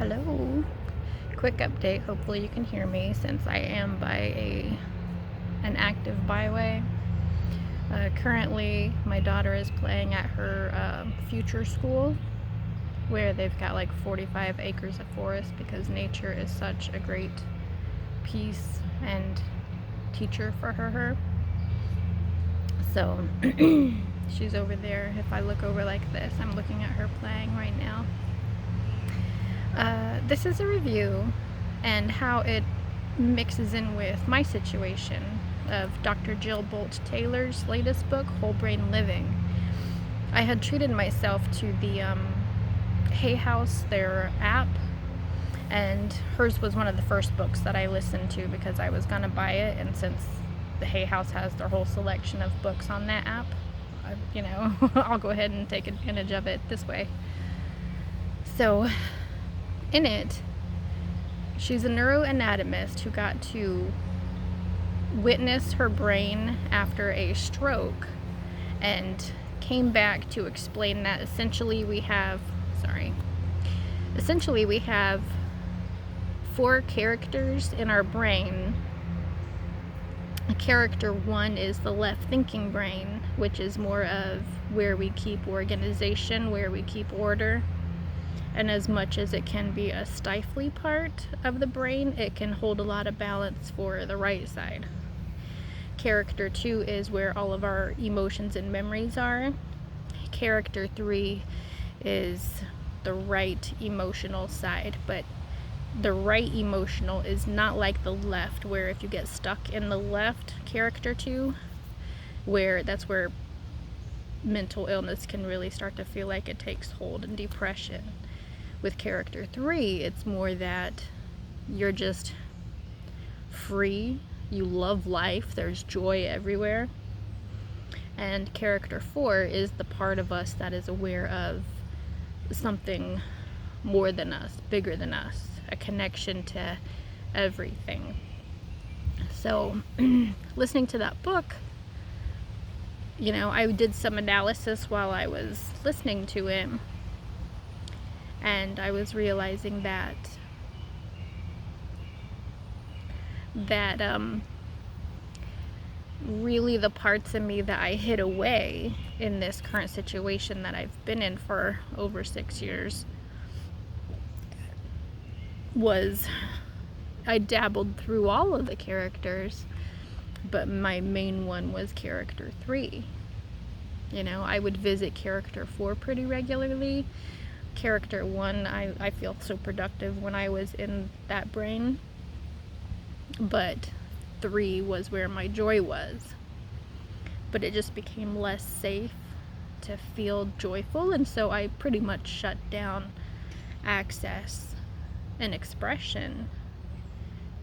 Hello. Quick update. Hopefully you can hear me since I am by an active byway. Currently, my daughter is playing at her future school where they've got like 45 acres of forest because nature is such a great piece and teacher for her. So she's over there. If I look over like this, I'm looking at her playing right now. This is a review and how it mixes in with my situation of Dr. Jill Bolte Taylor's latest book, Whole Brain Living. I had treated myself to the Hayhouse, their app, and hers was one of the first books that I listened to because I was going to buy it, and since the Hayhouse has their whole selection of books on that app, I'll go ahead and take advantage of it this way. So in it, she's a neuroanatomist who got to witness her brain after a stroke and came back to explain that essentially we have 4 characters in our brain. Character 1 is the left thinking brain, which is more of where we keep organization, where we keep order. And as much as it can be a stifly part of the brain, it can hold a lot of balance for the right side. Character 2 is where all of our emotions and memories are. Character 3 is the right emotional side, but the right emotional is not like the left, where if you get stuck in the left character 2, that's where mental illness can really start to feel like it takes hold, and depression. With character 3, it's more that you're just free, you love life, there's joy everywhere. And character 4 is the part of us that is aware of something more than us, bigger than us, a connection to everything. So listening to that book, I did some analysis while I was listening to it. And I was realizing that really the parts of me that I hid away in this current situation that I've been in for over 6 years I dabbled through all of the characters, but my main one was character 3. I would visit character 4 pretty regularly. Character 1, I feel so productive when I was in that brain, but 3 was where my joy was. But it just became less safe to feel joyful, and so I pretty much shut down access and expression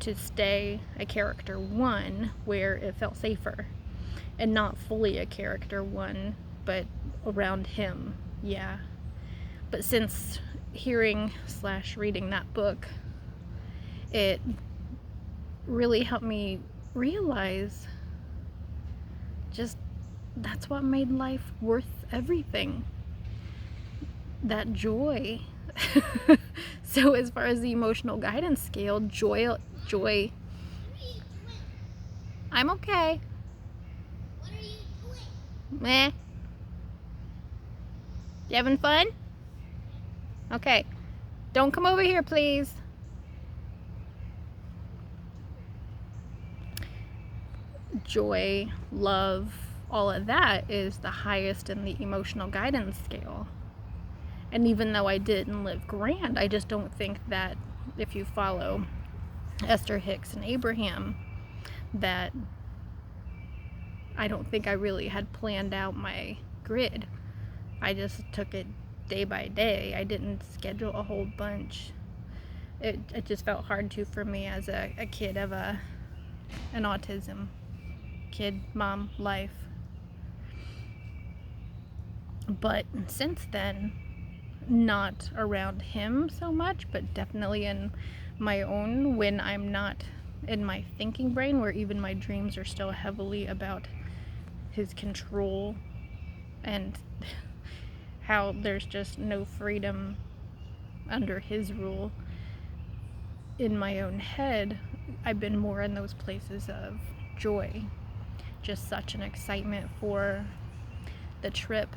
to stay a character 1 where it felt safer, and not fully a character 1, but around him, yeah. But since hearing/reading that book, it really helped me realize just that's what made life worth everything. That joy. So as far as the emotional guidance scale, joy. I'm okay. What are you doing? Meh. You having fun? Okay. Don't come over here, please. Joy, love, all of that is the highest in the emotional guidance scale. And even though I didn't live grand, I just don't think that if you follow Esther Hicks and Abraham, that I don't think I really had planned out my grid. I just took it day by day. I didn't schedule a whole bunch. It just felt hard for me as a kid of an autism kid, mom, life. But since then, not around him so much, but definitely in my own, when I'm not in my thinking brain, where even my dreams are still heavily about his control and how there's just no freedom under his rule. in my own head, I've been more in those places of joy. Just such an excitement for the trip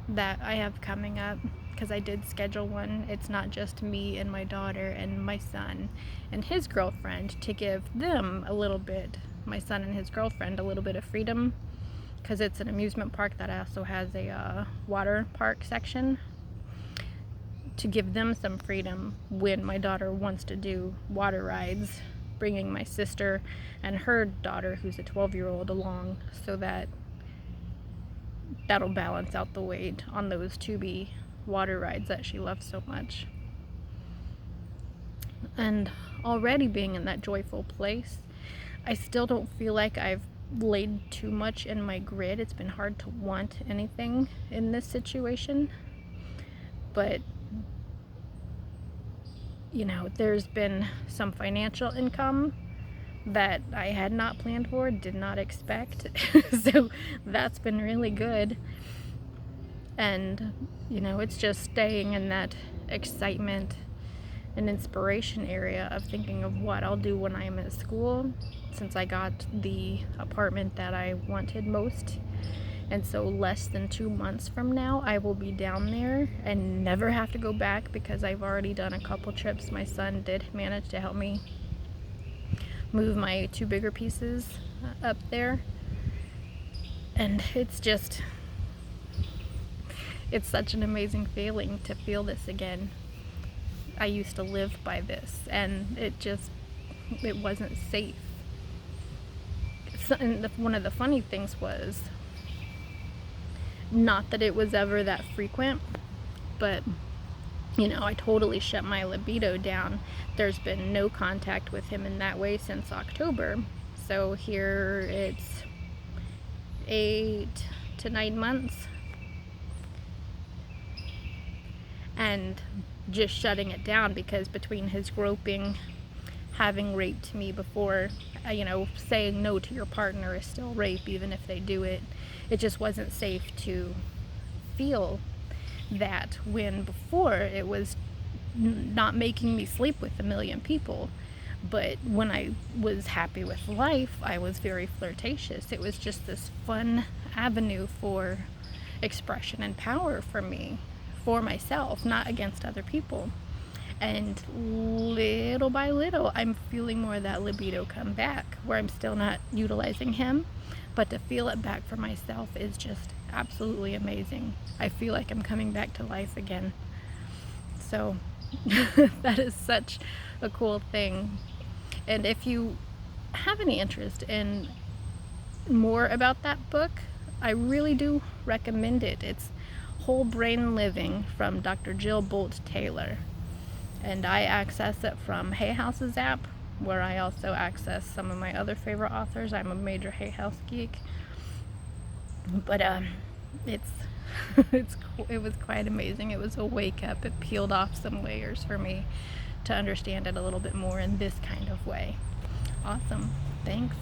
that I have coming up, because I did schedule one. It's not just me and my daughter and my son and his girlfriend, to give them a little bit, my son and his girlfriend, a little bit of freedom, because it's an amusement park that also has a water park section, to give them some freedom when my daughter wants to do water rides, bringing my sister and her daughter, who's a 12-year-old, along, so that that'll balance out the weight on those tubey water rides that she loves so much. And already being in that joyful place, I still don't feel like I've laid too much in my grid. It's been hard to want anything in this situation, but you know, there's been some financial income that I had not planned for, did not expect. So that's been really good. And, you know, it's just staying in that excitement and inspiration area of thinking of what I'll do when I'm at school, since I got the apartment that I wanted most. And so less than 2 months from now, I will be down there and never have to go back, because I've already done a couple trips. My son did manage to help me move my 2 bigger pieces up there. And it's such an amazing feeling to feel this again. I used to live by this, and it wasn't safe. And one of the funny things was, not that it was ever that frequent, but you know, I totally shut my libido down. There's been no contact with him in that way since October. So here it's 8 to 9 months. And just shutting it down, because between his groping, having raped me before, you know, saying no to your partner is still rape even if they do it. It just wasn't safe to feel that, when before it was not making me sleep with a million people. But when I was happy with life, I was very flirtatious. It was just this fun avenue for expression and power for me, for myself, not against other people. And little by little, I'm feeling more of that libido come back, where I'm still not utilizing him, but to feel it back for myself is just absolutely amazing. I feel like I'm coming back to life again. So that is such a cool thing. And if you have any interest in more about that book, I really do recommend it. It's Whole Brain Living from Dr. Jill Bolte Taylor. And I access it from Hayhouse's app, where I also access some of my other favorite authors. I'm a major Hayhouse geek. But it was quite amazing. It was a wake up. It peeled off some layers for me to understand it a little bit more in this kind of way. Awesome. Thanks.